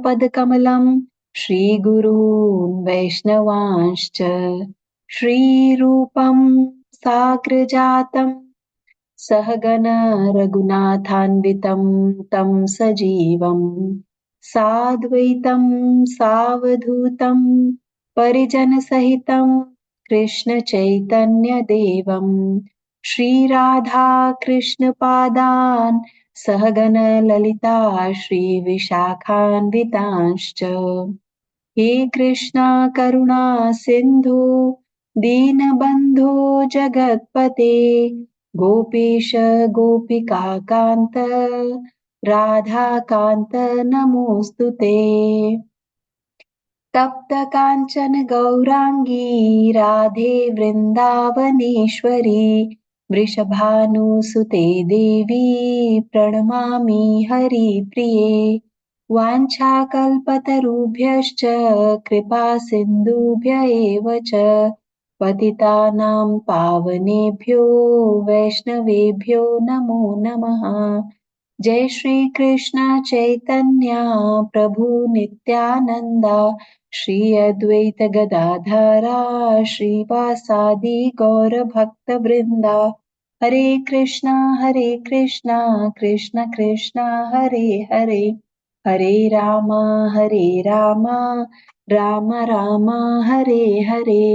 पदकमलं श्रीगुरून् वैष्णवांश्च श्रीरूपं साग्रजातं सहगण रघुनाथान्वितं तं सजीवं साद्वैतं सावधूतं परिजनसहितं कृष्णचैतन्यदेवं श्रीराधा कृष्णपादान् सहगण ललिता श्रीविशाखान्वितांश्च हे कृष्णा करुणा सिन्धु दीनबन्धो जगत्पते गोपेश गोपिकान्त राधाकान्त नमोऽस्तुते तप्त काञ्चन गौराङ्गी राधे वृन्दावनेश्वरी वृषभानुसुते देवी प्रणमामि हरिप्रिये वाञ्छाकल्पतरुभ्यश्च कृपा सिन्धुभ्य एव च पतितानां पावनेभ्यो वैष्णवेभ्यो नमो नमः। जय श्री कृष्ण चैतन्य प्रभु नित्यानंद श्री अद्वैत गदाधरा श्रीवासादि गौर भक्त वृंदा हरे कृष्णा कृष्ण कृष्ण हरे हरे हरे राम राम राम हरे हरे।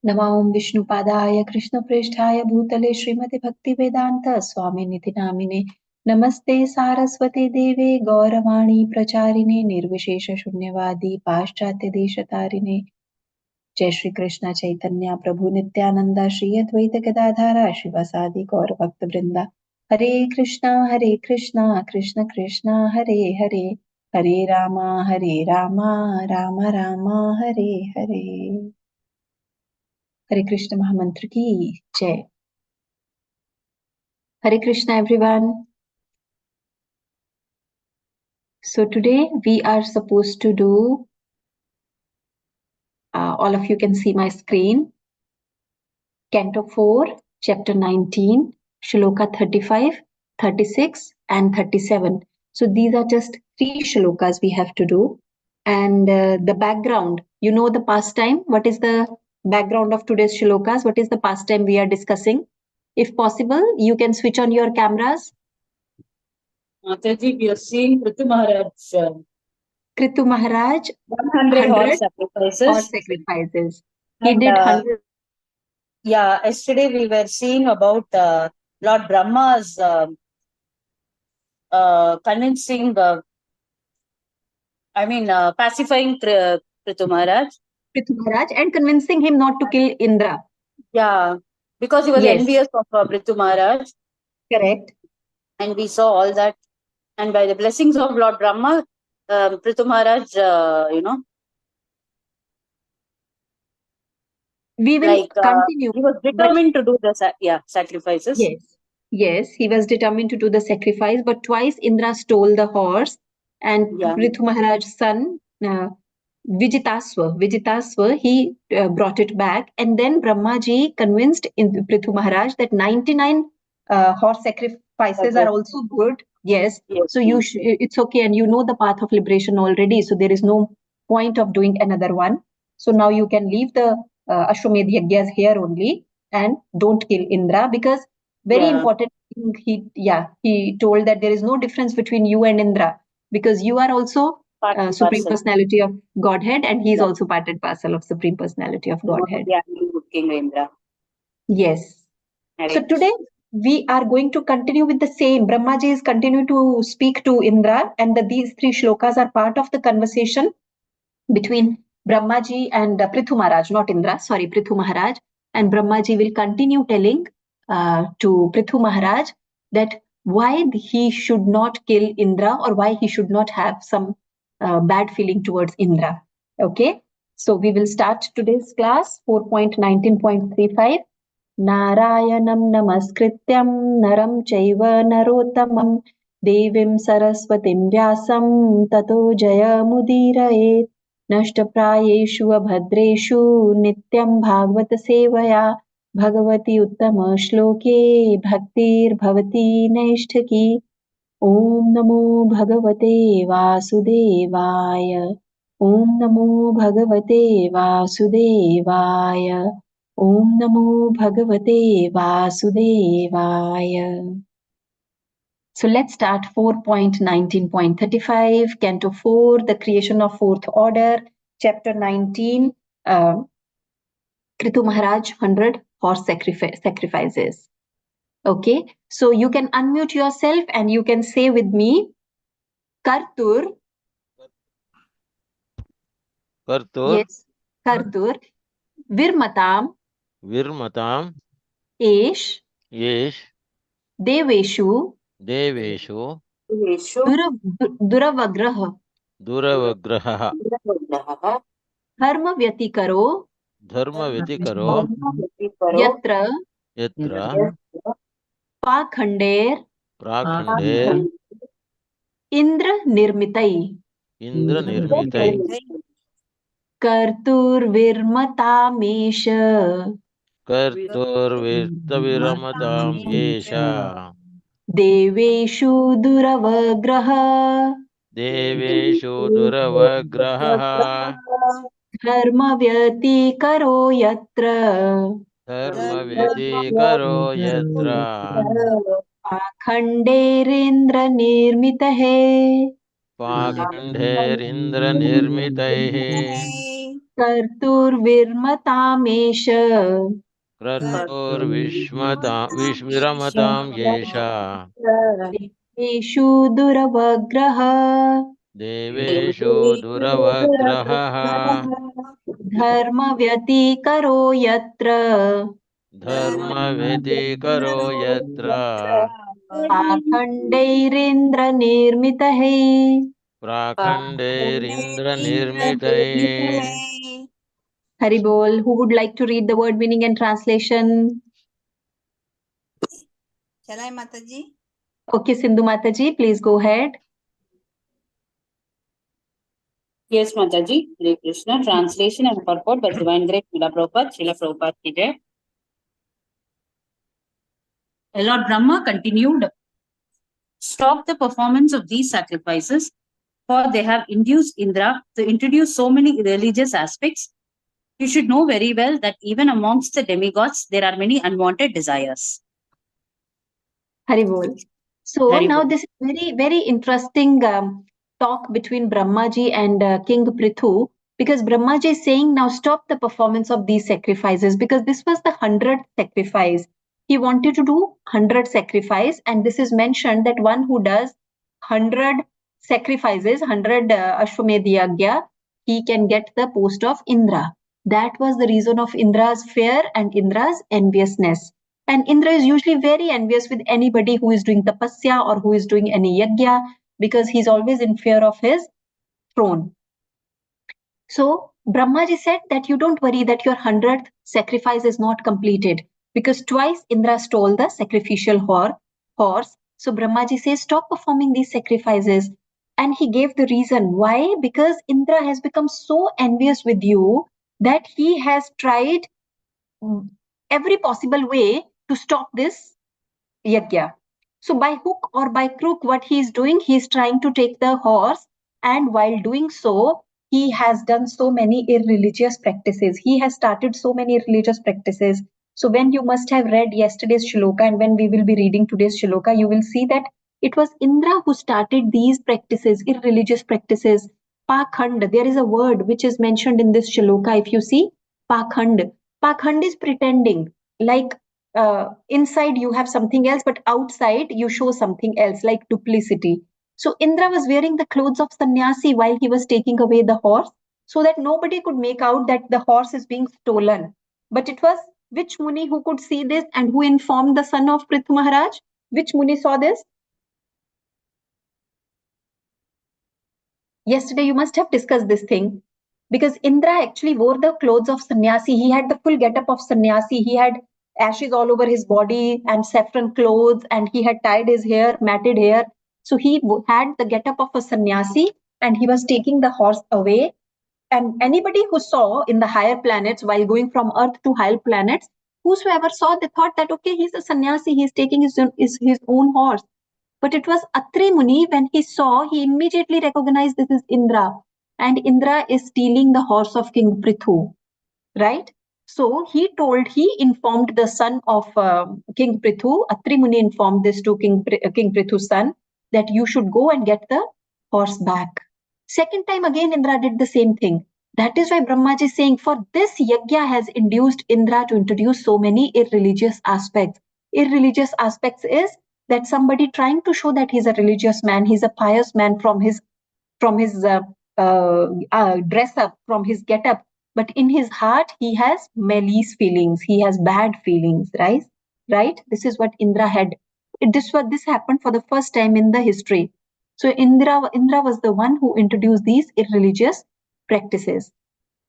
नमो विष्णुपादाय कृष्णप्रेष्ठाय भूतले श्रीमते भक्तिवेदांत स्वामिनिति नामिने नमस्ते सारस्वती देवे गौरवाणी प्रचारिणे निर्विशेष शून्यवादी पाश्चात्य देशतारिणे जय श्री कृष्ण चैतन्य प्रभु नित्यानंद श्री अद्वैत गदाधर शिवासादि गौर भक्त वृंदा हरे Krishna Krishna Krishna Hare Hare Hare Ram Ram Ram Hare Hare. Hare Krishna Mahamantra ki Jai. Hare Krishna everyone. So today we are supposed to do, all of you can see my screen, Canto 4, Chapter 19, Shloka 35, 36 and 37. So these are just 3 shlokas we have to do. And the background, you know the pastime. What is the background of today's shlokas? What is the pastime we are discussing? If possible, you can switch on your cameras. Mataji, we are seeing Kritu Maharaj. Kritu Maharaj, 100 horse sacrifices. Horse sacrifices. He did 100. Yeah, yesterday we were seeing about Lord Brahma's convincing, pacifying Kritu Maharaj. Kritu Maharaj and convincing him not to kill Indra. Yeah, because he was envious of Kritu Maharaj. Correct. And we saw all that. And by the blessings of Lord Brahma, Kritu Maharaj, we will continue. He was determined to do the sacrifices. Yes, he was determined to do the sacrifice, but twice Indra stole the horse, and Prithu Maharaj's son, Vijitaswa, he brought it back, and then Brahmaji convinced Prithu Maharaj that 99 horse sacrifices are also good. Yes. So it's okay, and you know the path of liberation already, so there is no point of doing another one. So now you can leave the Ashwamedh Yagyas here only and don't kill Indra, because very important thing, he told that there is no difference between you and Indra, because you are also Supreme Personality of Godhead, and he is also part and parcel of Supreme Personality of Godhead. King Indra. Yes. So today we are going to continue with the same. Brahmaji is continuing to speak to Indra, and these 3 shlokas are part of the conversation between Brahmaji and Prithu Maharaj, not Indra, sorry, Prithu Maharaj. And Brahmaji will continue telling to Prithu Maharaj that why he should not kill Indra, or why he should not have some bad feeling towards Indra. Okay, so we will start today's class 4.19.35. Narayanam namaskrityam naram chaiva narottamam devim saraswatim vyasam tato jayamudiraye नष्टप्रायेषु अभद्रेषु नित्यं भागवत सेवया भगवती उत्तम श्लोके भक्तिर्भवती नैष्ठकी. Om Namo Bhagavate Vasudevaya. Om Namo Bhagavate Vasudevaya. Om Namo Bhagavate Vasudevaya. So let's start 4.19.35, Canto 4, the creation of fourth order, Chapter 19, Kritu Maharaj, 100 horse sacrifices. Okay, so you can unmute yourself and you can say with me, Kartur. Kartur. Yes, Kartur. Virmatam. Virmatam. Esh. Yesh. Deveshu. Deveshu. Duravagraha. Duravagraha. Dharma Vyatikaro. Dharma Vitikaro. Yatra. Yatra. Pakhandair. Prakhandair. Indra Nirmitai. Indra Nirmitai. Kartur Virmatamesha. Kartur Virtaviramadam Yesha. Deveshu Duravagraha. Deveshu Duravagraha. Dharma Vyatikaro Yatra. Dharma Vitikaro Yatra. Pakhandairindra Nirmitahe. Pakhandair Indra Nirmitaihi. Karturvirmatamesh. Kratur Vishviramatam Yesha. Deveshu Duravagraha. Deveshu Duravagraha. Dharma Vyatikaro Yatra. Dharma Vitikaro Yatra. Pakhandairindra Nirmitahe. Prakhandair Indra Nirmitaihi. Haribol, who would like to read the word meaning and translation? Shall I, Mataji? Okay, Sindhu Mataji, please go ahead. Yes, Mataji. Hare Krishna. Translation and purport by Divine Grace Srila Prabhupada. Srila Prabhupada ki jai. Lord Brahma continued, stop the performance of these sacrifices, for they have induced Indra to introduce so many religious aspects. You should know very well that even amongst the demigods, there are many unwanted desires. Haribol. So Haribol. now this is very, very interesting talk between Brahmaji and King Prithu, because Brahmaji is saying now stop the performance of these sacrifices, because this was the 100th sacrifice. He wanted to do 100 sacrifice, and this is mentioned that one who does 100 sacrifices, 100 Ashwamedh Yagya, he can get the post of Indra. That was the reason of Indra's fear and Indra's enviousness. And Indra is usually very envious with anybody who is doing tapasya or who is doing any yajna, because he's always in fear of his throne. So Brahmaji said that you don't worry that your 100th sacrifice is not completed, because twice Indra stole the sacrificial horse. So Brahmaji says, stop performing these sacrifices. And he gave the reason why, because Indra has become so envious with you that he has tried every possible way to stop this yajna. So by hook or by crook, what he is doing, he is trying to take the horse, and while doing so, he has done so many irreligious practices. He has started so many religious practices. So when you must have read yesterday's shloka, and when we will be reading today's shloka, you will see that it was Indra who started these practices, irreligious practices. Pakhand, there is a word which is mentioned in this shloka. If you see, pakhand. Pakhand is pretending, like inside you have something else, but outside you show something else, like duplicity. So Indra was wearing the clothes of sannyasi while he was taking away the horse, so that nobody could make out that the horse is being stolen. But it was which Muni who could see this and who informed the son of Prithu Maharaj? Which Muni saw this? Yesterday you must have discussed this thing, because Indra actually wore the clothes of sannyasi. He had the full getup of sannyasi. He had ashes all over his body and saffron clothes, and he had tied his hair, matted hair. So he had the getup of a sannyasi, and he was taking the horse away. And anybody who saw in the higher planets while going from Earth to higher planets, whosoever saw, they thought that, okay, he's a sannyasi, he's taking his own horse. But it was Atri Muni, when he saw, he immediately recognized this is Indra. And Indra is stealing the horse of King Prithu, right? So he informed the son of King Prithu, Atri Muni informed this to King Prithu's son, that you should go and get the horse back. Second time again, Indra did the same thing. That is why Brahmaji is saying, for this yajna has induced Indra to introduce so many irreligious aspects. Irreligious aspects is that somebody trying to show that he's a religious man, he's a pious man from his dress up, from his get up, but in his heart he has malice feelings, he has bad feelings, right? This is what Indra had. This happened for the first time in the history. So Indra was the one who introduced these irreligious practices.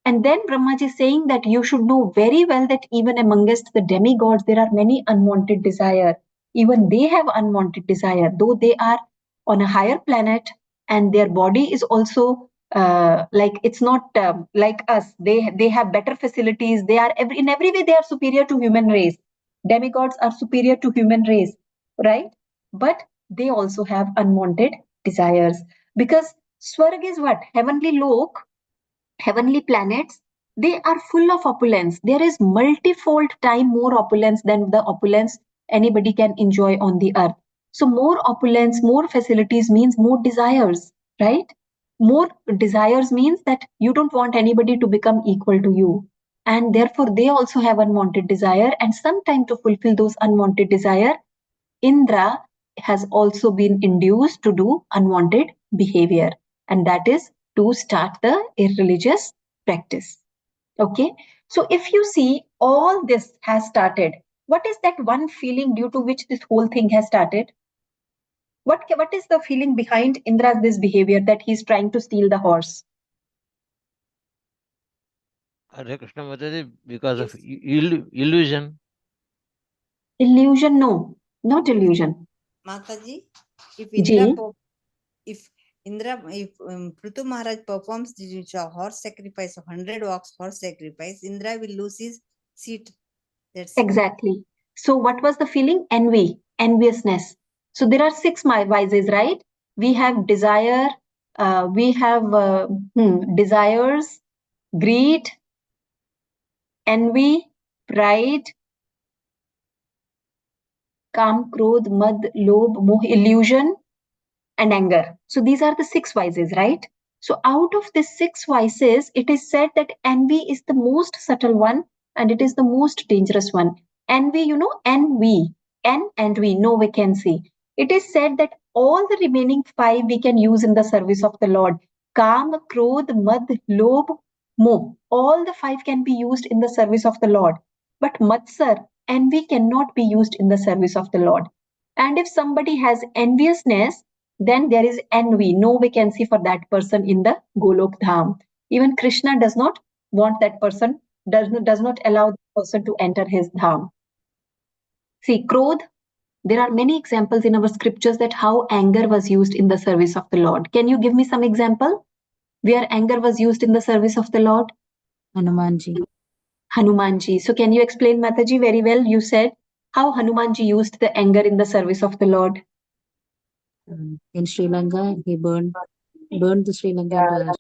And then Brahmaji is saying that you should know very well that even amongst the demigods there are many unwanted desire. Even they have unwanted desire, though they are on a higher planet, and their body is also like, it's not like us. They have better facilities. They are in every way they are superior to human race. Demigods are superior to human race, right? But they also have unwanted desires, because Swarg is what? Heavenly lok, heavenly planets, they are full of opulence. There is multifold time more opulence than the opulence anybody can enjoy on the earth. So more opulence, more facilities means more desires, right? More desires means that you don't want anybody to become equal to you. And therefore they also have unwanted desire. And sometime to fulfill those unwanted desire, Indra has also been induced to do unwanted behavior, and that is to start the irreligious practice. Okay, so if you see, all this has started. What is that one feeling due to which this whole thing has started? What is the feeling behind Indra's this behavior, that he's trying to steal the horse? Hare Krishna Mataji, because of illusion. Illusion? No, not illusion. Mataji, if Ji. if Prithu Maharaj performs the horse sacrifice of 100 ox horse sacrifice, Indra will lose his seat. That's exactly. So what was the feeling? Envy, enviousness. So there are six vices, right? We have desire, we have desires, greed, envy, pride, काम, क्रोध, मद, लोभ, मोह, illusion, and anger. So these are the six vices, right? So out of these six vices, it is said that envy is the most subtle one, and it is the most dangerous one. Envy, envy, N and V, no vacancy. It is said that all the remaining five we can use in the service of the Lord. Kam, Krodh, Mad, Lobh, Moh. All the five can be used in the service of the Lord. But Matsar, envy cannot be used in the service of the Lord. And if somebody has enviousness, then there is envy, no vacancy for that person in the Golok Dham. Even Krishna does not want that person, does not allow the person to enter his Dham. See, Krodh, there are many examples in our scriptures that how anger was used in the service of the Lord. Can you give me some example where anger was used in the service of the Lord? Hanumanji. Hanumanji. So can you explain, Mataji, very well? You said how Hanumanji used the anger in the service of the Lord. In Sri Lanka, he burned the Sri Lanka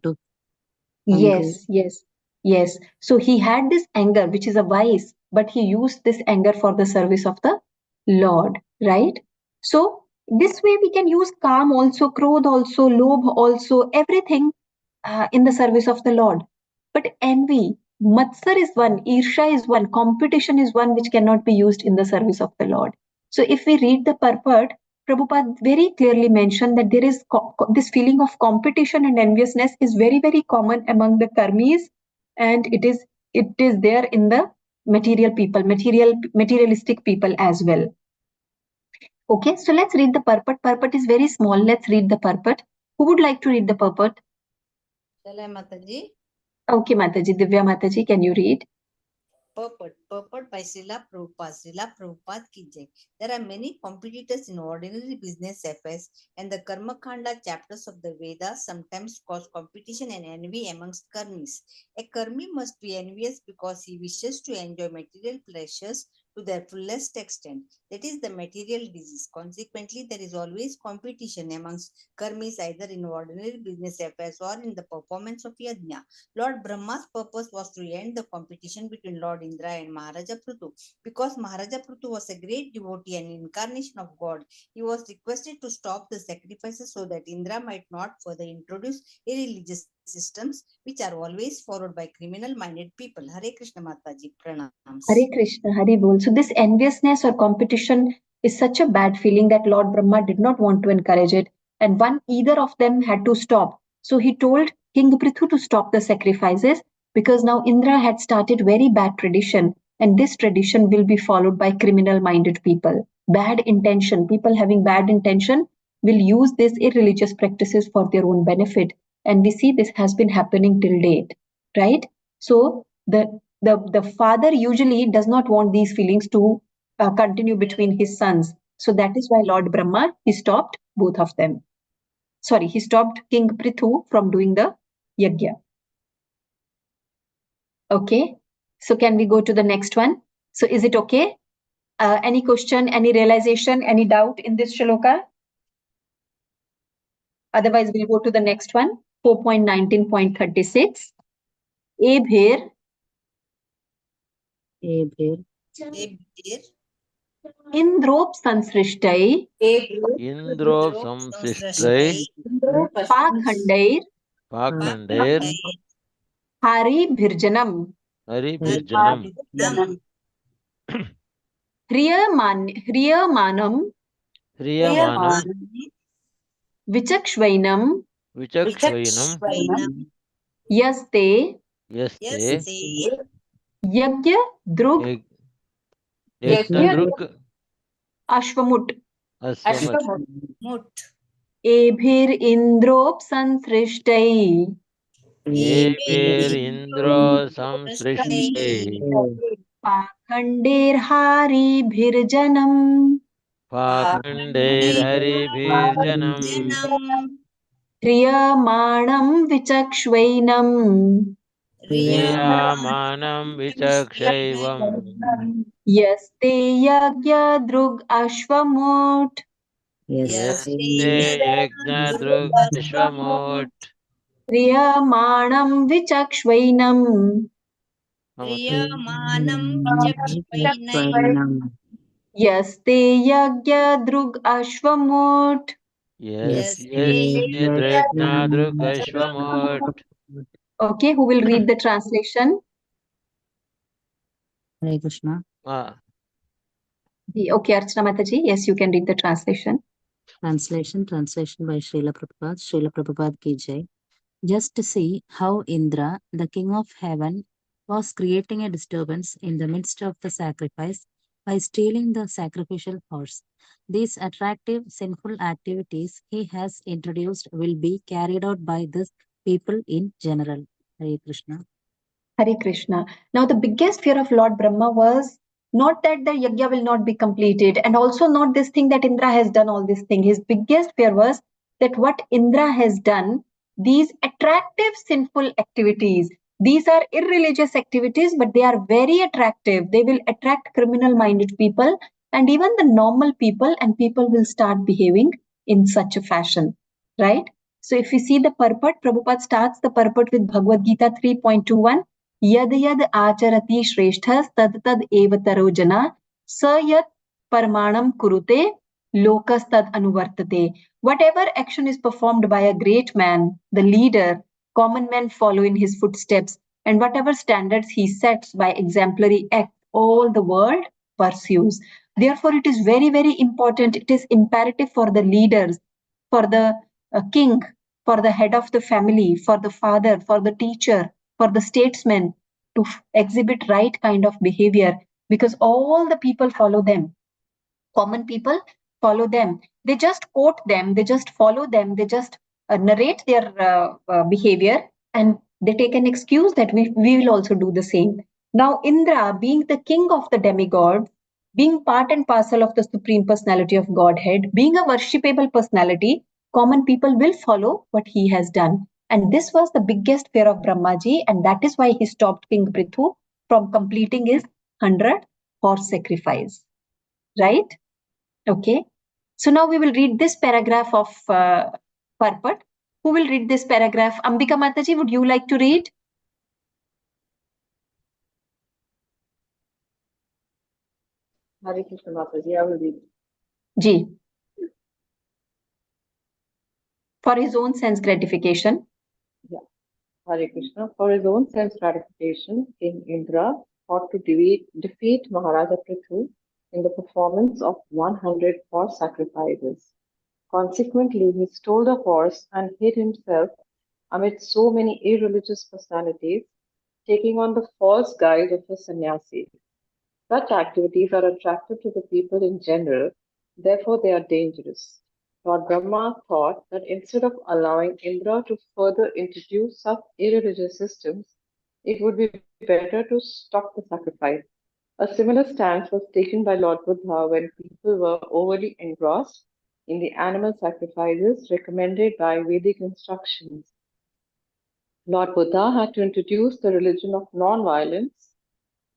to Yes. So he had this anger, which is a vice, but he used this anger for the service of the Lord, right? So this way we can use calm also, krodh also, lobh also, everything in the service of the Lord. But envy, matsar is one, irsha is one, competition is one which cannot be used in the service of the Lord. So if we read the purport, Prabhupada very clearly mentioned that there is this feeling of competition and enviousness is very, very common among the karmis, and it is there in the material people, materialistic people as well. Okay, so let's read the purport. Purport is very small. Let's read the purport. Who would like to read the purport? Shall I, Mataji? Okay, Mataji. Divya Mataji, can you read? Purport by Srila Prabhupada. Srila Prabhupada ki jai. There are many competitors in ordinary business affairs, and the Karma Kanda chapters of the Vedas sometimes cause competition and envy amongst karmis. A karmi must be envious because he wishes to enjoy material pleasures to their fullest extent. That is the material disease. Consequently, there is always competition amongst karmis, either in ordinary business affairs or in the performance of yajna. Lord Brahma's purpose was to end the competition between Lord Indra and Maharaja Prithu. Because Maharaja Prithu was a great devotee and incarnation of God, he was requested to stop the sacrifices so that Indra might not further introduce irreligious systems which are always followed by criminal-minded people. Hare Krishna Mataji, pranams. Hare Krishna, Hari Bol. So this enviousness or competition is such a bad feeling that Lord Brahma did not want to encourage it. And either of them had to stop. So he told King Prithu to stop the sacrifices because now Indra had started very bad tradition. And this tradition will be followed by criminal-minded people. Bad intention, people having bad intention will use these irreligious practices for their own benefit. And we see this has been happening till date, right? So the father usually does not want these feelings to continue between his sons. So that is why Lord Brahma, he stopped both of them. Sorry, he stopped King Prithu from doing the yajna. Okay, so can we go to the next one? So is it okay? Any question, any realization, any doubt in this shloka? Otherwise, we'll go to the next one, 4.19.36. Ebhir Indrop Sansrishtai Indro samsrishtai Pakhandair Pakhandair Hari Bhirjanam Haribhirjanam Hriyamanam Hriyamanam Vichakshvainam Vichakshvainam Yaste Yaste Yagya Drug Yagnadruk Ashvamut Asvamat Ebhir Indrop Sansrishtai Ebir Indro samsrishtai Pakhandair Hari Bhirjanam Pakhandair Haribhirjanam Hriyamanam Vichakshvainam Yamanam Vichakshaivam Yaste Yagya Drug Ashvamut Yaste Yagnadruk Ashvamot Hriyamanam Vichakshvainam Yaste Yagya Drug Ashvamut. Yaste Dragnadruk Ashvamot Okay, who will read the translation? Hare Krishna. Okay, Archana Mataji, yes, you can read the translation. Translation by Srila Prabhupada ki jai. Just to see how Indra, the king of heaven, was creating a disturbance in the midst of the sacrifice by stealing the sacrificial horse. These attractive, sinful activities he has introduced will be carried out by these people in general. Hare Krishna. Hare Krishna. Now, the biggest fear of Lord Brahma was not that the yajna will not be completed, and also not this thing that Indra has done all this thing. His biggest fear was that what Indra has done, these attractive sinful activities, these are irreligious activities, but they are very attractive. They will attract criminal-minded people and even the normal people, and people will start behaving in such a fashion, right? So if we see the purport, Prabhupada starts the purport with Bhagavad Gita 3.21. Yad yad acharati shreshthas tad tad evataro jana sa yat parmanam kurute lokas tad anuvartate. Whatever action is performed by a great man, the leader, common men follow in his footsteps, and whatever standards he sets by exemplary act, all the world pursues. Therefore, it is very, very important. It is imperative for the leaders, for the king, for the head of the family, for the father, for the teacher, for the statesman to exhibit right kind of behavior, because all the people follow them. Common people follow them. They just quote them, they just follow them, they just narrate their behavior, and they take an excuse that we will also do the same. Now, Indra, being the king of the demigod, being part and parcel of the Supreme Personality of Godhead, being a worshipable personality, common people will follow what he has done. And this was the biggest fear of Brahmaji, and that is why he stopped King Prithu from completing his 100 horse sacrifice, right? Okay. So now we will read this paragraph of purport. Who will read this paragraph? Ambika Mataji, would you like to read? Hare Krishna Mataji, I will read. Ji. For his own sense gratification. Yeah. Hare Krishna. For his own sense gratification, King Indra thought to defeat Maharaja Prithu in the performance of 100 horse sacrifices. Consequently, he stole the horse and hid himself amid so many irreligious personalities, taking on the false guise of a sannyasi. Such activities are attractive to the people in general, therefore they are dangerous. Lord Brahma thought that instead of allowing Indra to further introduce such irreligious systems, it would be better to stop the sacrifice. A similar stance was taken by Lord Buddha when people were overly engrossed in the animal sacrifices recommended by Vedic instructions. Lord Buddha had to introduce the religion of non-violence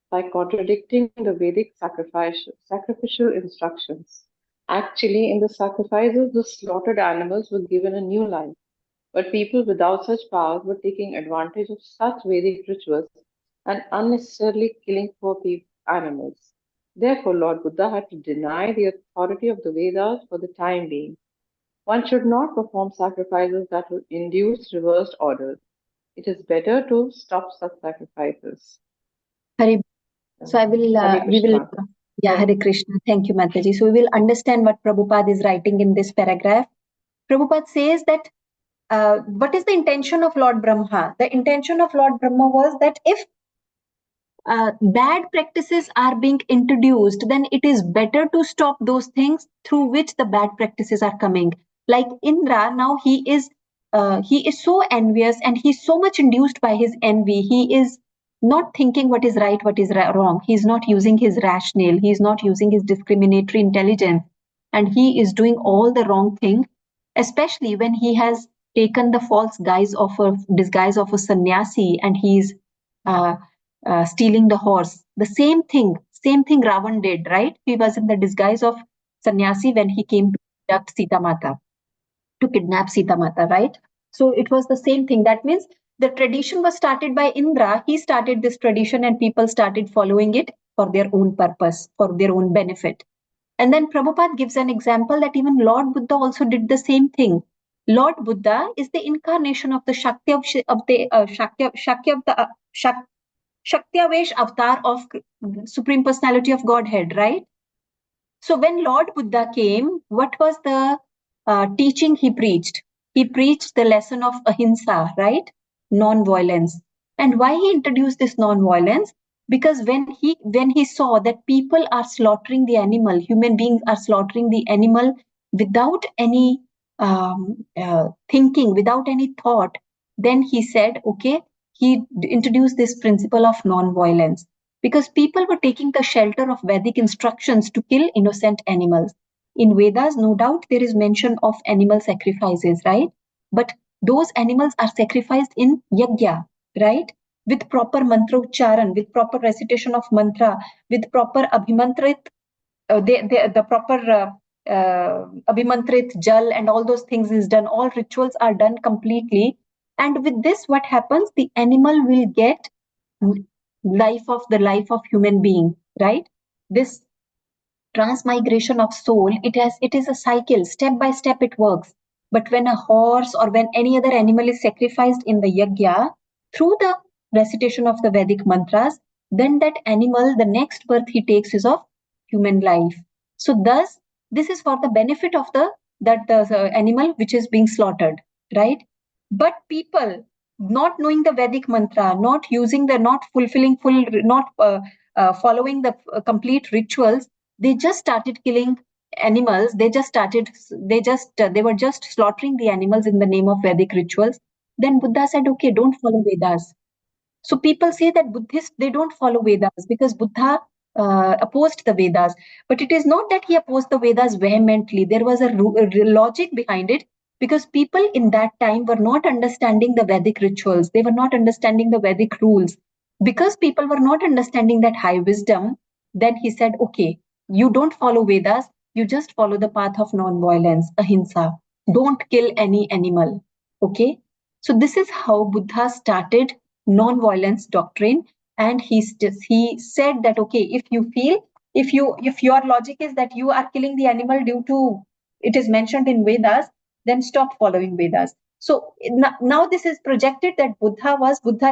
by contradicting the Vedic sacrificial instructions. Actually, in the sacrifices, the slaughtered animals were given a new life, but people without such powers were taking advantage of such Vedic rituals and unnecessarily killing poor animals. Therefore, Lord Buddha had to deny the authority of the Vedas for the time being. One should not perform sacrifices that will induce reversed orders. It is better to stop such sacrifices. Hare. So I will, Hare we will, Krishna. yeah, Hare Krishna. Thank you, Mataji. So we will understand what Prabhupada is writing in this paragraph. Prabhupada says that what is the intention of Lord Brahma? The intention of Lord Brahma was that if bad practices are being introduced, then it is better to stop those things through which the bad practices are coming. Like Indra, now he is so envious and he's so much induced by his envy. He is not thinking what is right, what is wrong. He's not using his rationale. He's not using his discriminatory intelligence, and he is doing all the wrong thing. Especially when he has taken the false disguise of a sannyasi, and he's uh, stealing the horse. The same thing Ravan did, right? He was in the disguise of sannyasi when he came to kidnap Sita Mata, right? So it was the same thing. That means the tradition was started by Indra. He started this tradition and people started following it for their own purpose, for their own benefit. And then Prabhupada gives an example that even Lord Buddha also did the same thing. Lord Buddha is the incarnation of the Shaktiavesh avatar of Supreme Personality of Godhead, right? So when Lord Buddha came, what was the teaching he preached? He preached the lesson of ahimsa, right? Non-violence. And why he introduced this non-violence? Because when he saw that people are slaughtering the animal, human beings are slaughtering the animal without any thinking, without any thought, then he said, okay, he introduced this principle of non-violence because people were taking the shelter of Vedic instructions to kill innocent animals. In Vedas, no doubt there is mention of animal sacrifices, right? But those animals are sacrificed in yajna, right? With proper mantra ucharan, with proper recitation of mantra, with proper abhimantrit, the proper abhimantrit jal and all those things is done. All rituals are done completely. And with this, what happens? The animal will get life of human being, right? This transmigration of soul, it is a cycle. Step by step it works. But when a horse or when any other animal is sacrificed in the yajna through the recitation of the Vedic mantras, then that animal, the next birth he takes is of human life. So thus this is for the benefit of the animal which is being slaughtered, right? But people not knowing the Vedic mantra, not fulfilling full, not following the complete rituals, they just started killing animals. They were just slaughtering the animals in the name of Vedic rituals. Then Buddha said, okay, don't follow Vedas. So people say that Buddhists, they don't follow Vedas because Buddha opposed the Vedas. But it is not that he opposed the Vedas vehemently. There was a logic behind it because people in that time were not understanding the Vedic rituals. They were not understanding the Vedic rules. Because people were not understanding that high wisdom, then he said, okay, you don't follow Vedas, you just follow the path of non-violence, ahimsa. Don't kill any animal. Okay. So this is how Buddha started non-violence doctrine. And he said that, okay, if you feel, if your logic is that you are killing the animal due to it is mentioned in Vedas, then stop following Vedas. So now this is projected that Buddha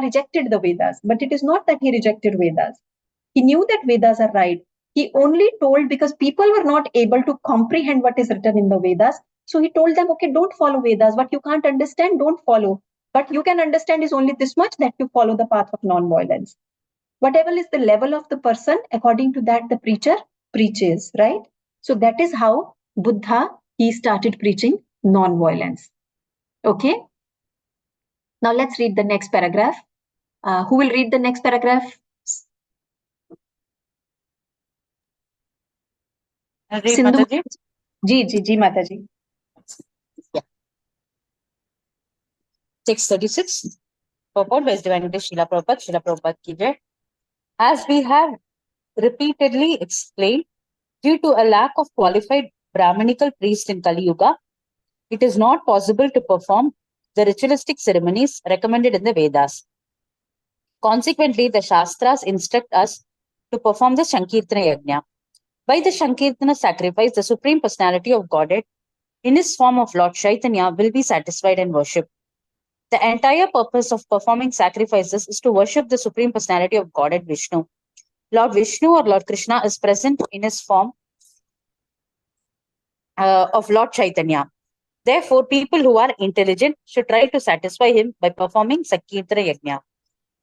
rejected the Vedas, but it is not that he rejected Vedas. He knew that Vedas are right. He only told because people were not able to comprehend what is written in the Vedas. So he told them, okay, don't follow Vedas. What you can't understand, don't follow. But you can understand is only this much, that you follow the path of non-violence. Whatever is the level of the person, according to that, the preacher preaches, right? So that is how Buddha, he started preaching non-violence. Okay. Now let's read the next paragraph. Who will read the next paragraph? Sindhu. Ji, Mataji. Yeah. Text 36. Purport by His Divinity Srila Prabhupada ki jai. As we have repeatedly explained, due to a lack of qualified Brahmanical priests in Kali Yuga, it is not possible to perform the ritualistic ceremonies recommended in the Vedas. Consequently, the Shastras instruct us to perform the Sankirtana Yajna. By the Sankirtana sacrifice, the Supreme Personality of Godhead, in his form of Lord Chaitanya, will be satisfied and worshipped. The entire purpose of performing sacrifices is to worship the Supreme Personality of Godhead Vishnu. Lord Vishnu or Lord Krishna is present in his form of Lord Chaitanya. Therefore, people who are intelligent should try to satisfy him by performing Sankirtana Yajna.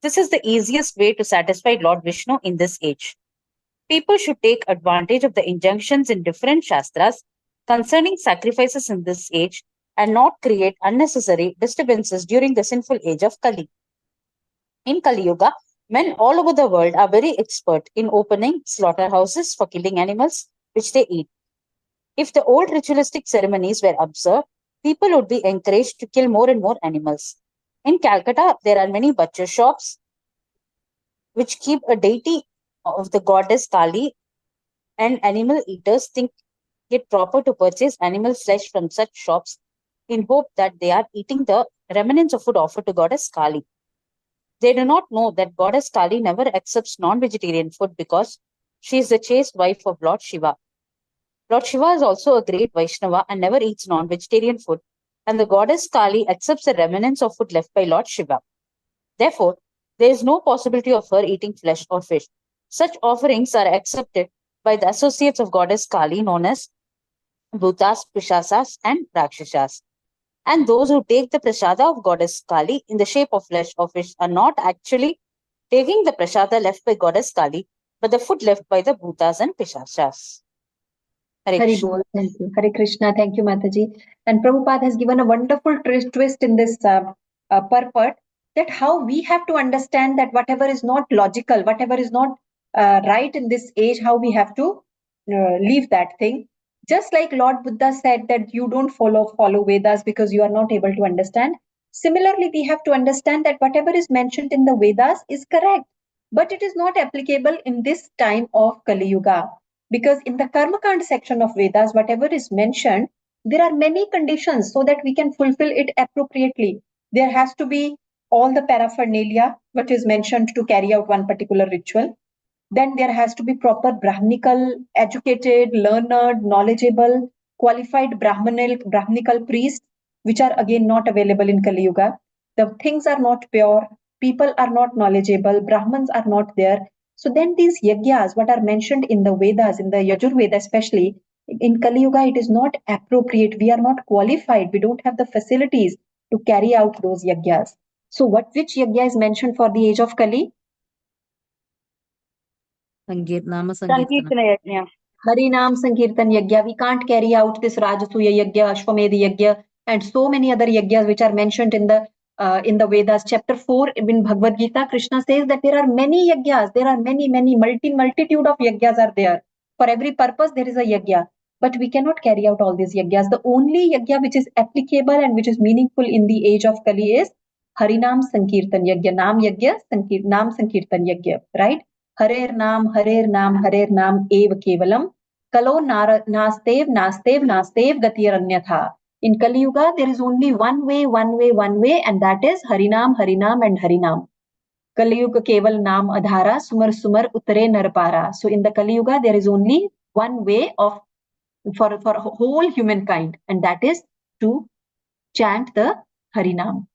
This is the easiest way to satisfy Lord Vishnu in this age. People should take advantage of the injunctions in different Shastras concerning sacrifices in this age and not create unnecessary disturbances during the sinful age of Kali. In Kali Yuga, men all over the world are very expert in opening slaughterhouses for killing animals which they eat. If the old ritualistic ceremonies were observed, people would be encouraged to kill more and more animals. In Calcutta, there are many butcher shops which keep a deity of the goddess Kali, and animal eaters think it proper to purchase animal flesh from such shops in hope that they are eating the remnants of food offered to goddess Kali. They do not know that goddess Kali never accepts non-vegetarian food because she is the chaste wife of Lord Shiva. Lord Shiva is also a great Vaishnava and never eats non-vegetarian food, and the goddess Kali accepts the remnants of food left by Lord Shiva. Therefore, there is no possibility of her eating flesh or fish. Such offerings are accepted by the associates of goddess Kali known as Bhutas, Pishasas, and Rakshasas. And those who take the prasada of goddess Kali in the shape of flesh or fish are not actually taking the prasada left by goddess Kali, but the food left by the Bhutas and Pishasas. Hare Krishna. Thank you. Hare Krishna. Thank you, Mataji. And Prabhupada has given a wonderful twist in this purport, that how we have to understand that whatever is not logical, whatever is not right in this age, how we have to leave that thing. Just like Lord Buddha said that you don't follow Vedas because you are not able to understand. Similarly, we have to understand that whatever is mentioned in the Vedas is correct, but it is not applicable in this time of Kali Yuga. Because in the Karmakand section of Vedas, whatever is mentioned, there are many conditions so that we can fulfill it appropriately. There has to be all the paraphernalia, what is mentioned to carry out one particular ritual. Then there has to be proper Brahmanical, educated, learned, knowledgeable, qualified Brahmanical priests, which are again not available in Kali Yuga. The things are not pure, people are not knowledgeable, Brahmins are not there. So then these yagyas, what are mentioned in the Vedas, in the Yajurveda especially, in Kali Yuga, it is not appropriate. We are not qualified. We don't have the facilities to carry out those yagyas. So which yagya is mentioned for the age of Kali? Sankirtana Yajna. Harinam Sankirtan Yajna. We can't carry out this Rajasuya Yajna, Ashwamedha Yajna, and so many other yagyas which are mentioned in the Vedas. Chapter 4 in Bhagavad Gita, Krishna says that there are many yagyas. There are many multitude of yagyas are there. For every purpose, there is a yajna. But we cannot carry out all these yagyas. The only yajna which is applicable and which is meaningful in the age of Kali is Harinam Sankirtan Yajna, Nam Yajna, Nam Sankirtan Yajna, right? Harer Nam Ev Kevalam. Kalo Nastev Gatiranyatha. In Kali Yuga, there is only one way, and that is Harinam, and Harinam. Kali Yuga Keval Nam Adhara, Sumar Uttare Narpara. So in the Kali Yuga, there is only one way of for whole humankind, and that is to chant the Harinam.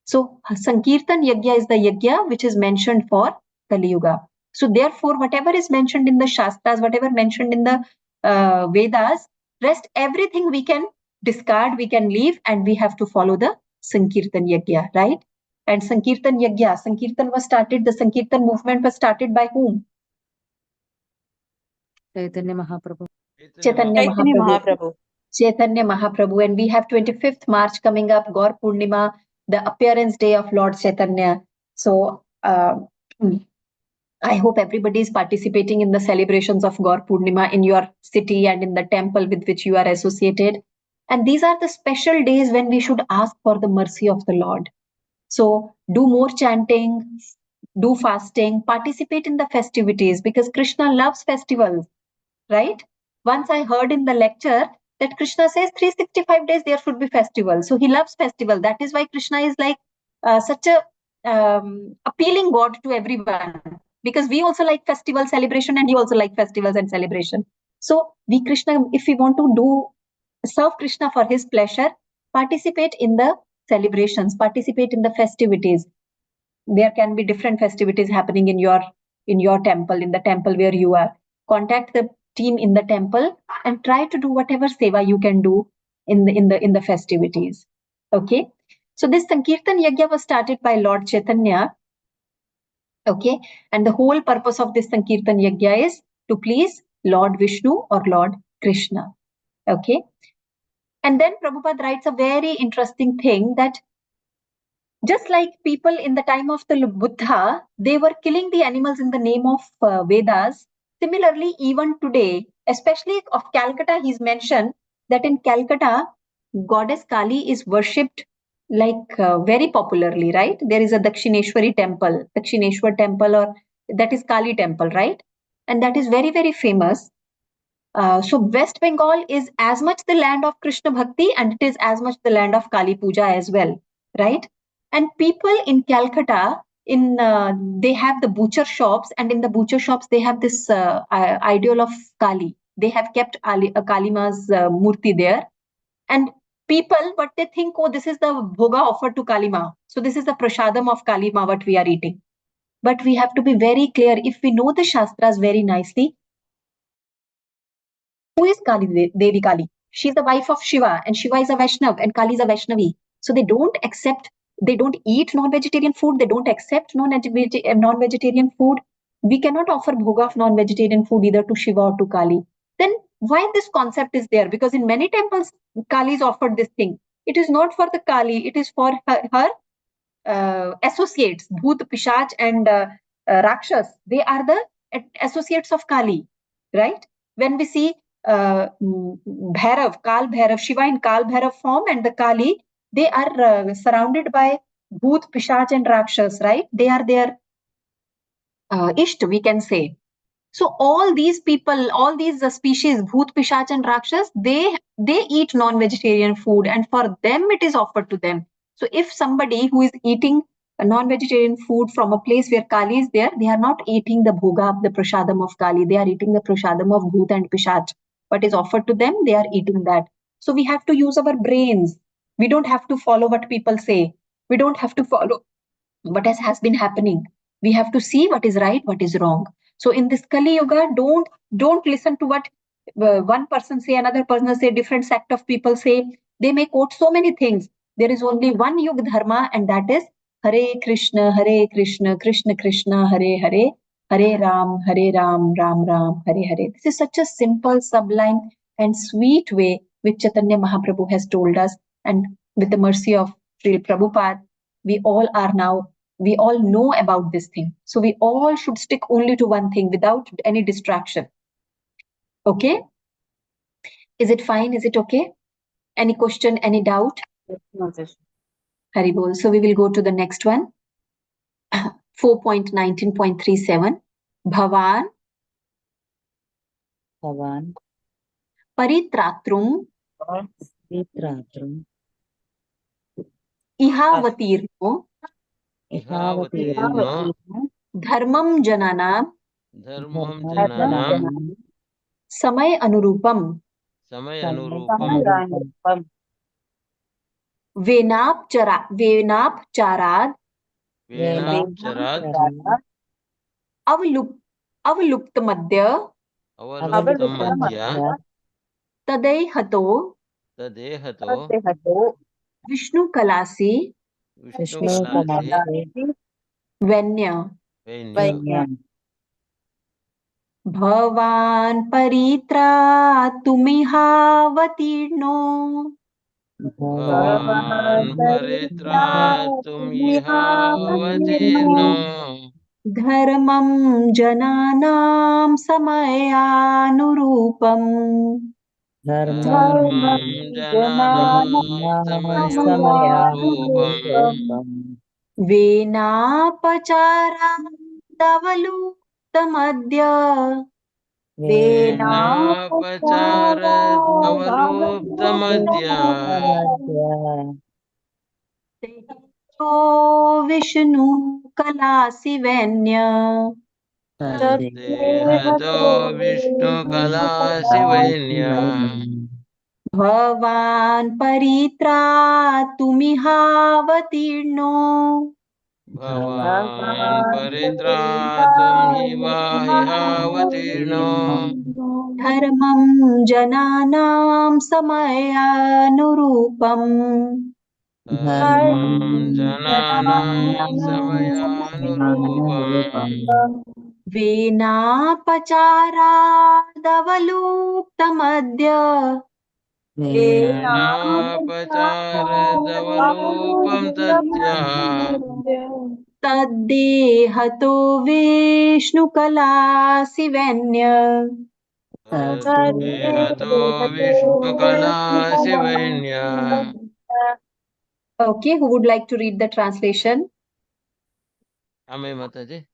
So Sankirtan Yajna is the Yajna which is mentioned for Kali Yuga. So therefore, whatever is mentioned in the Shastras, whatever mentioned in the Vedas, rest everything we can discard, we can leave, and we have to follow the Sankirtan Yajna, right? And Sankirtan Yajna, Sankirtan was started, the Sankirtan movement was started by whom? Chaitanya Mahaprabhu. Chaitanya Mahaprabhu. Chaitanya Mahaprabhu, and we have 25th March coming up, Gaur Purnima, the appearance day of Lord Chaitanya. So I hope everybody is participating in the celebrations of Gaur Purnima in your city and in the temple with which you are associated. And these are the special days when we should ask for the mercy of the Lord. So do more chanting, do fasting, participate in the festivities, because Krishna loves festivals, right? Once I heard in the lecture that Krishna says 365 days there should be festivals. So he loves festival. That is why Krishna is like such a appealing God to everyone, because we also like festival celebration and he also like festivals and celebration. So we Krishna, if we want to serve Krishna for his pleasure, participate in the celebrations, participate in the festivities. There can be different festivities happening in your temple, in the temple where you are. Contact the team in the temple and try to do whatever seva you can do in the festivities. Okay, so this Sankirtan Yajna was started by Lord Chaitanya. Okay, and the whole purpose of this Sankirtan Yajna is to please Lord Vishnu or Lord Krishna. Okay, and then Prabhupada writes a very interesting thing, that just like people in the time of the Buddha, they were killing the animals in the name of Vedas. Similarly, even today, especially of Calcutta, he's mentioned that in Calcutta, goddess Kali is worshipped like very popularly, right? There is a Dakshineshwar temple, or that is Kali temple, right? And that is very, very famous. So West Bengal is as much the land of Krishna Bhakti, and it is as much the land of Kali Puja as well, right? And people in Calcutta, they have the butcher shops, and in the butcher shops they have this ideal of Kali. They have kept Kalima's murti there, and people, what they think, oh, this is the bhoga offered to Kalima, so this is the prasadam of Kalima what we are eating. But we have to be very clear, if we know the Shastras very nicely, who is Kali, Devi Kali? She's the wife of Shiva, and Shiva is a Vaishnav, and Kali is a Vaishnavi. So they don't eat non-vegetarian food, they don't accept non-vegetarian food. We cannot offer bhoga of non-vegetarian food either to Shiva or to Kali. Then why this concept is there? Because in many temples, Kali is offered this thing. It is not for the Kali, it is for her associates, Bhut, Pishach, and Rakshas. They are the associates of Kali, right? When we see Bhairav, Kal Bhairav, Shiva in Kal Bhairav form, and the Kali, they are surrounded by Bhut, Pishach, and Rakshas, right? They are their Isht, we can say. So all these people, all these species, Bhut, Pishach, and Rakshas, they eat non-vegetarian food, and for them it is offered to them. So if somebody who is eating a non-vegetarian food from a place where Kali is there, they are not eating the bhoga, the prasadam of Kali. They are eating the prasadam of Bhut and Pishach. What is offered to them, they are eating that. So we have to use our brains. We don't have to follow what people say. We don't have to follow what has been happening. We have to see what is right, what is wrong. So in this Kali Yuga, don't listen to what one person say, another person say, different sect of people say. They may quote so many things. There is only one Yuga Dharma, and that is Hare Krishna, Krishna Krishna, Hare Hare, Hare Ram, Ram Ram, Hare Hare. This is such a simple, sublime, and sweet way which Chaitanya Mahaprabhu has told us. And with the mercy of Sri Prabhupada, we all know about this thing. So we all should stick only to one thing without any distraction. Okay? Is it fine? Is it okay? Any question, any doubt? Haribol. So we will go to the next one. 4.19.37. Bhavan Bhavan Paritratrum Vitratrum Ihavatirno Ihavatirno Dharmam Jananam Dharmam Dharmam Jananam Jananam Samay Anurupam Samay Samay Anurupam Anurupam Venapcharad Venapcharat Venapcharat Avluptamadya Avaluptam Madhya Avaluptamadya Tadaihato Tadehato Tadehato Vishnu Kalasi Vishnu Vishnu Kalasi Kalasi Venya Vainya Vainyam Bhavan Paritratumihavatirno Bhavan Paritratum Ihavatirno Dharmam Jananam Samayanurupam Dharmam Jananam Samayanurupam Venapacharadavaluktamadya Venapacharat Avaluptamadhya Tejo Vishnu Kalasi Venya Tadehato Vishnu Kalasi Vainya Bhavan Paritratumihavatirno Bhavan Paritratum Ihavatirno Dharmam Jananam Samayanurupam Dharmam Jananam Samayanurupam Venapacharadavaluktamadya Venapacharadavaluupam Tatya Taddehato Vishnu Kalasi Venya. Tadehato Vishnu Kalasi Vainya Okay, who would like to read the translation? Ame Mataji.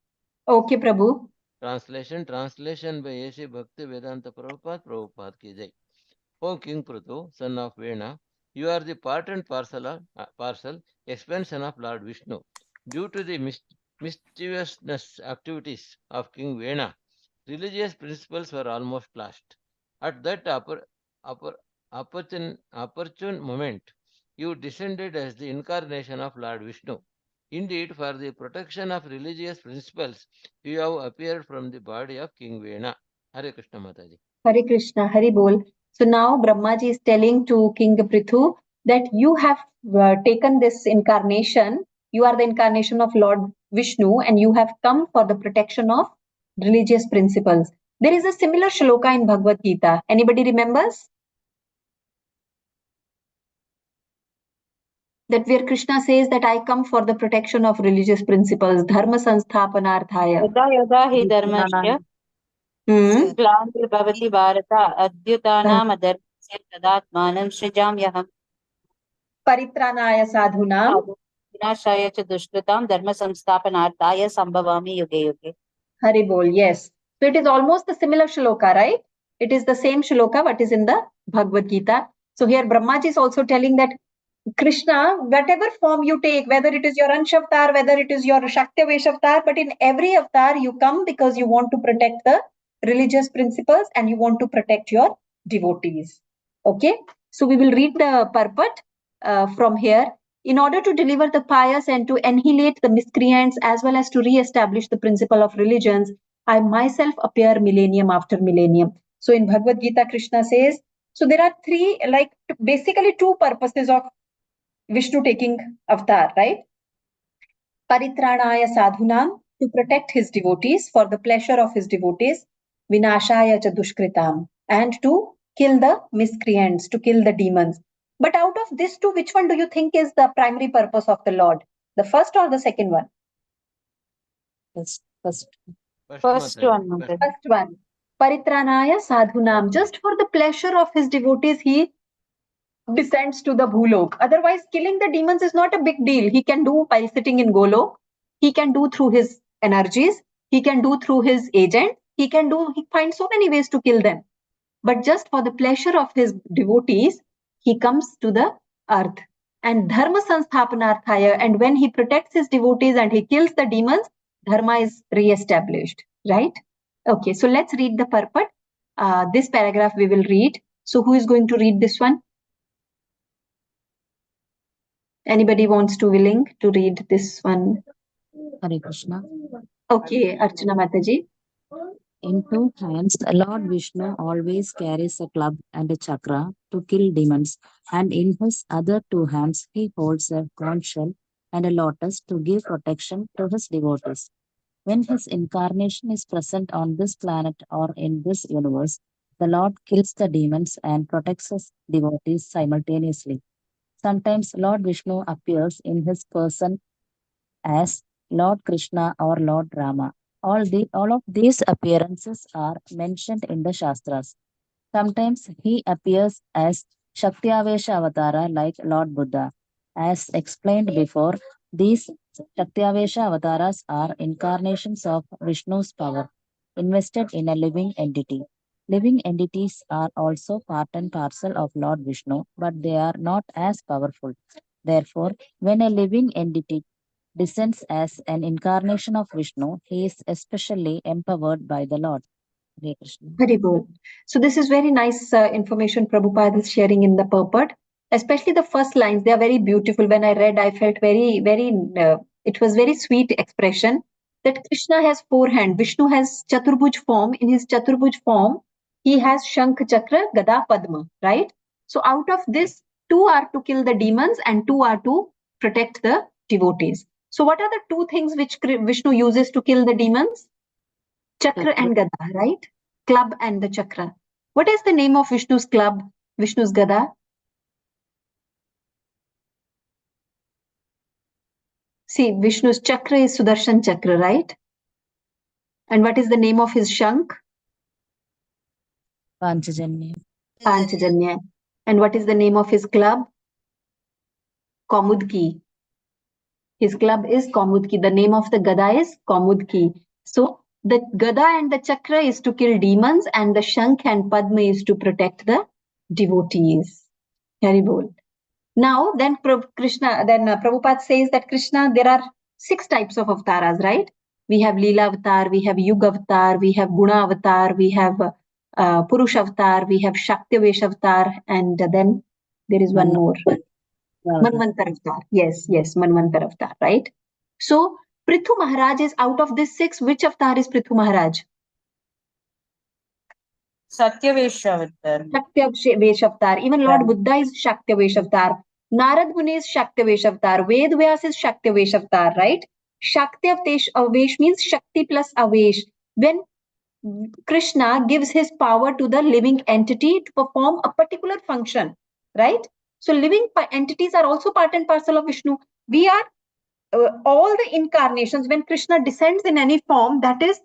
Okay, Prabhu. Translation by A.C. Bhakti Vedanta Prabhupada ki jai. O King Prutu, son of Vena, you are the part and parcel expansion of Lord Vishnu. Due to the mischievousness activities of King Vena, religious principles were almost lost. At that opportune moment, you descended as the incarnation of Lord Vishnu. Indeed, for the protection of religious principles, you have appeared from the body of King Vena. Hare Krishna Mataji. Hare Krishna, Hari Bol. So now Brahmaji is telling to King Prithu that you have taken this incarnation. You are the incarnation of Lord Vishnu and you have come for the protection of religious principles. There is a similar shloka in Bhagavad Gita. Anybody remembers? That where Krishna says that I come for the protection of religious principles, dharma sansthapanarthaya. यदा यदा हि धर्मस्य ग्लानिर्भवति Bharat अद्युतानाम् अधर्मस्य तदात्मानं सृजाम्यहम् Paritranaya sadhunam विनाशाय च दुष्कृतां धर्म संस्थापनार्थाय संभवामि युगे युगे. Hari Bol, yes. So it is almost the similar shloka, right? It is the same shloka what is in the Bhagavad Gita. So here Brahmaji is also telling that Krishna, whatever form you take, whether it is your Ansh avatar, whether it is your Shakti-Vesh avatar, but in every avatar you come because you want to protect the religious principles and you want to protect your devotees. Okay, so we will read the purport from here. In order to deliver the pious and to annihilate the miscreants as well as to re-establish the principle of religions, I myself appear millennium after millennium. So in Bhagavad Gita, Krishna says, so there are three, like basically two purposes of Vishnu taking avatar, right? Paritranaya sadhunam, to protect his devotees, for the pleasure of his devotees, vinashaya cha dushkritam, and to kill the miscreants, to kill the demons. But out of these two, which one do you think is the primary purpose of the Lord? The first or the second one? First Mataji. one. First one. Paritranaya sadhunam, just for the pleasure of his devotees, he descends to the Bhulok. Otherwise, killing the demons is not a big deal. He can do by sitting in Golok. He can do through his energies. he can do through his agent, he finds so many ways to kill them. But just for the pleasure of his devotees, he comes to the earth. And dharma sansthapanarthaya, and when he protects his devotees and he kills the demons, dharma is re-established, right? Okay, so let's read the purport. This paragraph we will read. So who is going to read this one? Anybody wants to willing to read this one? Hare Krishna. Okay, Archana Mataji. In two hands, Lord Vishnu always carries a club and a chakra to kill demons, and in his other two hands, he holds a conch shell and a lotus to give protection to his devotees. When his incarnation is present on this planet or in this universe, the Lord kills the demons and protects his devotees simultaneously. Sometimes Lord Vishnu appears in his person as Lord Krishna or Lord Rama. All of these appearances are mentioned in the Shastras. Sometimes he appears as Shaktyavesha Avatara like Lord Buddha. As explained before, these Shaktyavesha Avataras are incarnations of Vishnu's power invested in a living entity. Living entities are also part and parcel of Lord Vishnu, but they are not as powerful. Therefore, when a living entity descends as an incarnation of Vishnu, he is especially empowered by the Lord. Hare Krishna. Very good. So this is very nice information Prabhupada is sharing in the purport. Especially the first lines, they are very beautiful. When I read, I felt it was very sweet expression that Krishna has four hands. Vishnu has Chaturbhuj form. In his Chaturbhuj form, he has Shankh, Chakra, Gada, Padma, right? So out of this, two are to kill the demons and two are to protect the devotees. So what are the two things which Vishnu uses to kill the demons? Chakra and Gada, right? Club and the chakra. What is the name of Vishnu's club, Vishnu's Gada? See, Vishnu's chakra is Sudarshan chakra, right? And what is the name of his Shankh? Panchajanya. Panchajanya. And what is the name of his club? Kaumudki. His club is Kaumudki. The name of the Gada is Kaumudki. So the Gada and the chakra is to kill demons and the Shankh and Padma is to protect the devotees. Very bold. Now, then Prabhupada says that Krishna, there are 6 types of avatars, right? We have Leela avatar, we have Yuga avatar, we have Guna avatar, we have Purusha avatar, we have Shaktivesh avatar, and then there is one more. Manvantar avatar. Yes, Manvantar avatar, right? So, Prithu Maharaj is out of this 6. Which avatar is Prithu Maharaj? Satyavesha avatar. Shaktivesh avatar. Even Lord Buddha is Shaktivesh avatar. Narad Muni is Shaktivesh avatar. Ved Vyas is Shaktivesh avatar, right? Shaktivesh means Shakti plus Avesh. When Krishna gives his power to the living entity to perform a particular function, right? So living entities are also part and parcel of Vishnu. We are all the incarnations when Krishna descends in any form, that is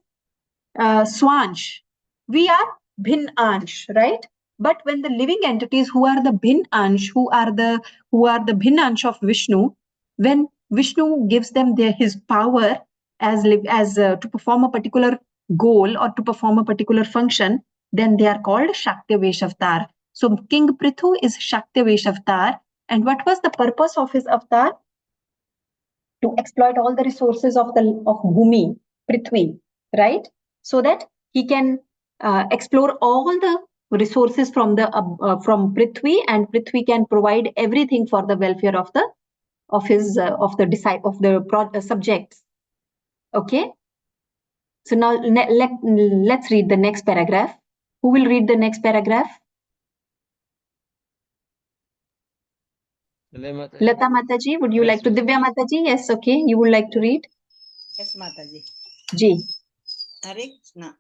Swansh. We are Bhin Ansh, right? But when the living entities who are the Bhin Ansh, who are the Bhin Ansh of Vishnu, when Vishnu gives them his power as to perform a particular goal or to perform a particular function, then they are called Shaktivesh avatar. So King Prithu is Shaktivesh avatar. And what was the purpose of his avatar? To exploit all the resources of Bhumi, Prithvi, right? So that he can explore all the resources from Prithvi, and Prithvi can provide everything for the welfare of the subjects. Okay. So now let's read the next paragraph. Who will read the next paragraph? Lata Mataji, would you like to? Divya Mataji, yes, okay. You would like to read? Yes, Mataji. Ji. Hare Krishna.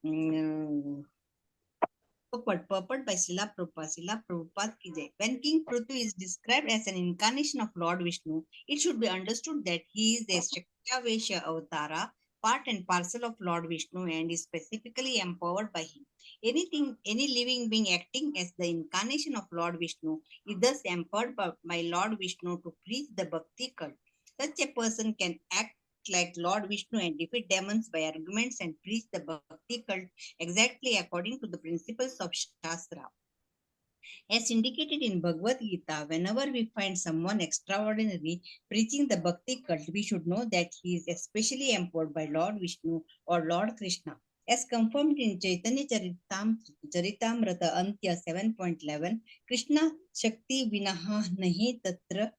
Purport by Srila Prabhupada ki jai. When King Prithu is described as an incarnation of Lord Vishnu, it should be understood that he is a Shaktavesha avatara, part and parcel of Lord Vishnu, and is specifically empowered by him. Any living being acting as the incarnation of Lord Vishnu is thus empowered by Lord Vishnu to preach the bhakti cult. Such a person can act like Lord Vishnu and defeat demons by arguments and preach the bhakti cult exactly according to the principles of Shastra. As indicated in Bhagavad Gita, whenever we find someone extraordinary preaching the bhakti cult, we should know that he is especially empowered by Lord Vishnu or Lord Krishna. As confirmed in Chaitanya Charitamrita Antya 7.11, Krishna Shakti Vinaha Nahi Tatra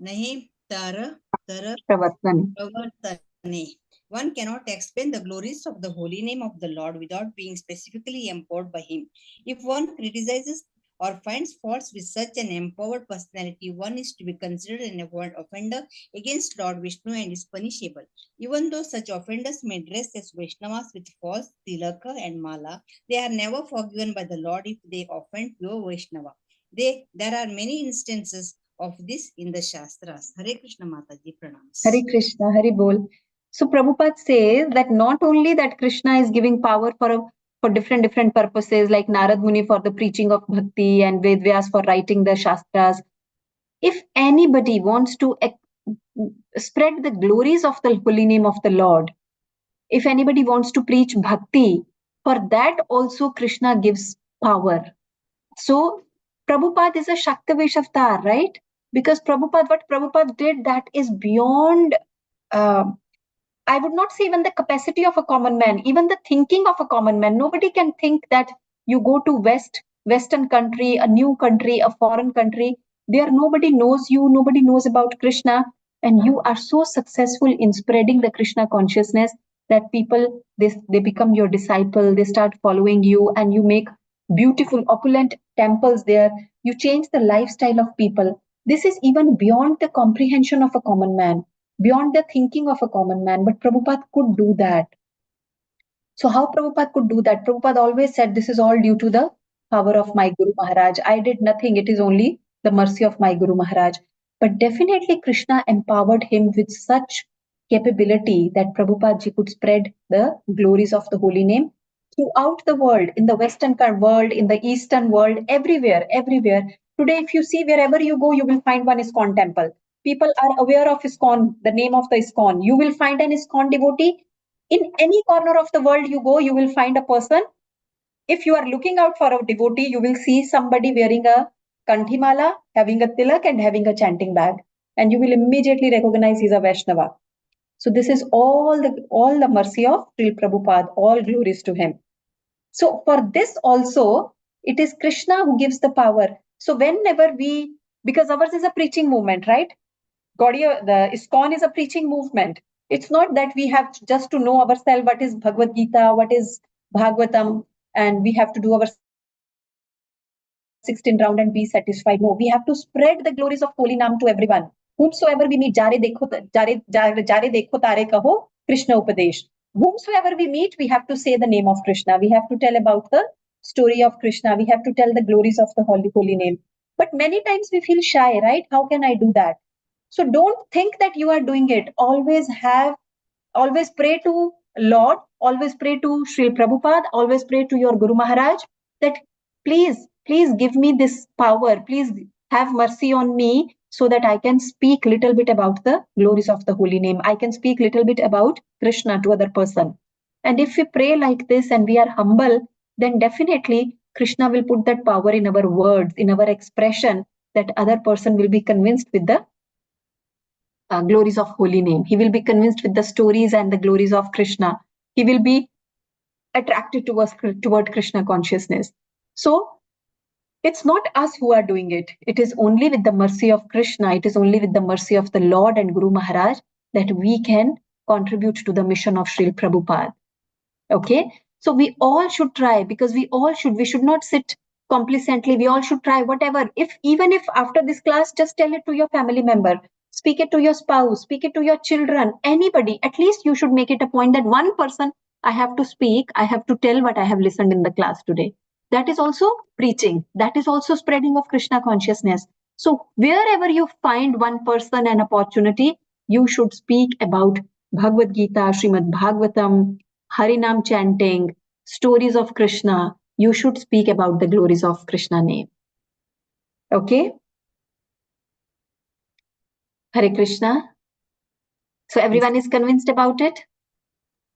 Nahi Tara Tara Pravartani. Pravartane. One cannot explain the glories of the holy name of the Lord without being specifically empowered by him. If one criticizes or finds faults with such an empowered personality, one is to be considered an offender against Lord Vishnu and is punishable. Even though such offenders may dress as Vaishnavas with false tilaka and mala, they are never forgiven by the Lord if they offend pure Vaishnava. There are many instances of this in the Shastras. Hare Krishna Mataji Pranams. Hare Krishna, Hare Bol. So Prabhupada says that not only that Krishna is giving power for different purposes, like Narad Muni for the preaching of bhakti and Ved Vyas for writing the Shastras. If anybody wants to spread the glories of the holy name of the Lord, if anybody wants to preach bhakti, for that also Krishna gives power. So Prabhupada is a Shaktavesh avatar, right? Because what Prabhupada did, that is beyond, I would not say even the capacity of a common man, even the thinking of a common man. Nobody can think that you go to Western country, a new country, a foreign country. There nobody knows you, nobody knows about Krishna, and you are so successful in spreading the Krishna consciousness that people, they become your disciple, they start following you, and you make beautiful, opulent temples there. You change the lifestyle of people. This is even beyond the comprehension of a common man, beyond the thinking of a common man. But Prabhupada could do that. So how Prabhupada could do that? Prabhupada always said, this is all due to the power of my Guru Maharaj. I did nothing. It is only the mercy of my Guru Maharaj. But definitely Krishna empowered him with such capability that Prabhupada ji could spread the glories of the holy name throughout the world, in the Western world, in the Eastern world, everywhere, everywhere. Today, if you see wherever you go, you will find one ISKCON temple. People are aware of ISKCON, the name of the ISKCON. You will find an ISKCON devotee. In any corner of the world you go, you will find a person. If you are looking out for a devotee, you will see somebody wearing a kanthimala, having a tilak and having a chanting bag. And you will immediately recognize he's a Vaishnava. So this is all the mercy of Srila Prabhupada, all glories to him. So for this also, it is Krishna who gives the power. So whenever because ours is a preaching movement, right? Gaudiya, the ISKCON is a preaching movement. It's not that we have just to know ourselves what is Bhagavad Gita, what is Bhagwatam, and we have to do our 16 round and be satisfied. No, we have to spread the glories of holy name to everyone. Whomsoever we meet, jare dekho tare kaho, Krishna Upadesh. Whomsoever we meet, we have to say the name of Krishna. We have to tell about the story of Krishna. We have to tell the glories of the holy name. But many times we feel shy, right? How can I do that? So don't think that you are doing it. Always pray to Lord, always pray to Sri Prabhupada, always pray to your Guru Maharaj that please give me this power. Please have mercy on me so that I can speak little bit about the glories of the holy name. I can speak little bit about Krishna to other person. And if we pray like this and we are humble, then definitely Krishna will put that power in our words, in our expression, that other person will be convinced with the glories of holy name. He will be convinced with the stories and the glories of Krishna. He will be attracted toward Krishna consciousness. So it's not us who are doing it. It is only with the mercy of Krishna. It is only with the mercy of the Lord and Guru Maharaj that we can contribute to the mission of Srila Prabhupada. Okay. So we all should try, because we should not sit complacently. We all should try whatever. Even if after this class, just tell it to your family member, speak it to your spouse, speak it to your children, anybody. At least you should make it a point that one person I have to speak, I have to tell what I have listened in the class today. That is also preaching. That is also spreading of Krishna consciousness. So wherever you find one person and opportunity, you should speak about Bhagavad Gita, Srimad Bhagwatam, Harinam chanting, stories of Krishna. You should speak about the glories of Krishna name. Okay? Hare Krishna. So everyone is convinced about it?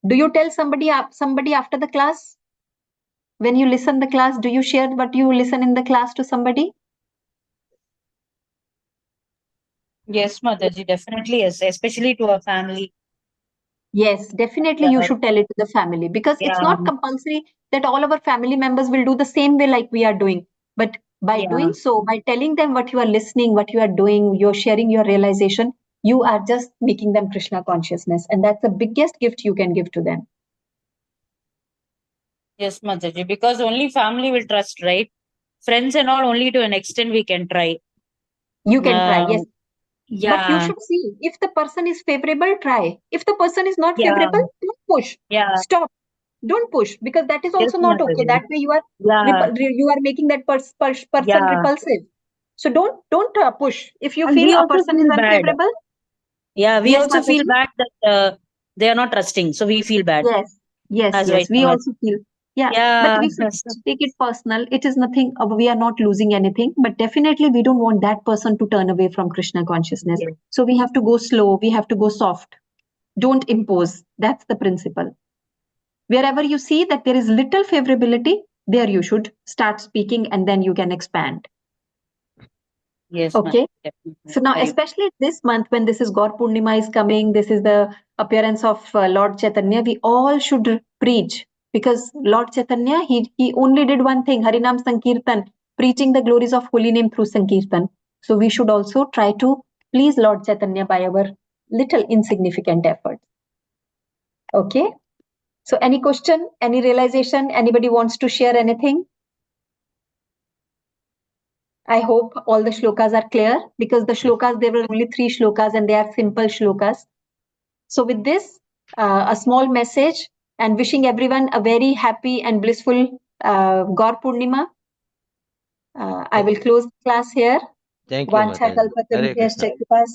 Do you tell somebody after the class? When you listen the class, do you share what you listen in the class to somebody? Yes, Mataji, definitely yes, especially to our family. Yes, definitely you should tell it to the family, because it's not compulsory that all our family members will do the same way like we are doing. But by doing so, by telling them what you are listening, what you are doing, you're sharing your realization, you are just making them Krishna consciousness. And that's the biggest gift you can give to them. Yes, Mataji, because only family will trust, right? Friends and all, only to an extent we can try. You can try, yes. Yeah. But you should see, if the person is favorable, try. If the person is not favorable, don't push. Yeah. Stop. Don't push, because that is also Yes, not okay. Mataji. That way you are you are making that person repulsive. So don't push. If you And feel we a also person is feel bad. unfavorable, Yeah, we yes, also feel Mataji? bad that they are not trusting. So we feel bad. Yes, As yes. Vice We Samaj. also feel. Yeah, Yeah. but we should take it personal. It is nothing. We are not losing anything. But definitely, we don't want that person to turn away from Krishna consciousness. Yes. So we have to go slow. We have to go soft. Don't impose. That's the principle. Wherever you see that there is little favorability, there you should start speaking, and then you can expand. Yes. Okay. Definitely. So now, especially this month, when this is Gaur Purnima is coming, this is the appearance of Lord Chaitanya, we all should preach, because Lord Chaitanya, he only did one thing, Harinam Sankirtan, preaching the glories of holy name through Sankirtan. So we should also try to please Lord Chaitanya by our little insignificant efforts. Okay. So any question, any realization, anybody wants to share anything? I hope all the shlokas are clear, because the shlokas, there were only 3 shlokas and they are simple shlokas. So with this, a small message, and wishing everyone a very happy and blissful Gaur Purnima. I will close the class here. Thank you, Mataji. Hare Krishna.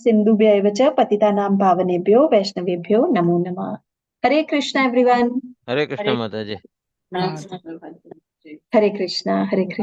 Sindhubhyaiva cha patitanam pavanebhyo vaishnavebhyo namo namah. Hare Krishna, everyone. Hare Krishna, Mataji. Namaste. Hare Krishna, Hare Krishna.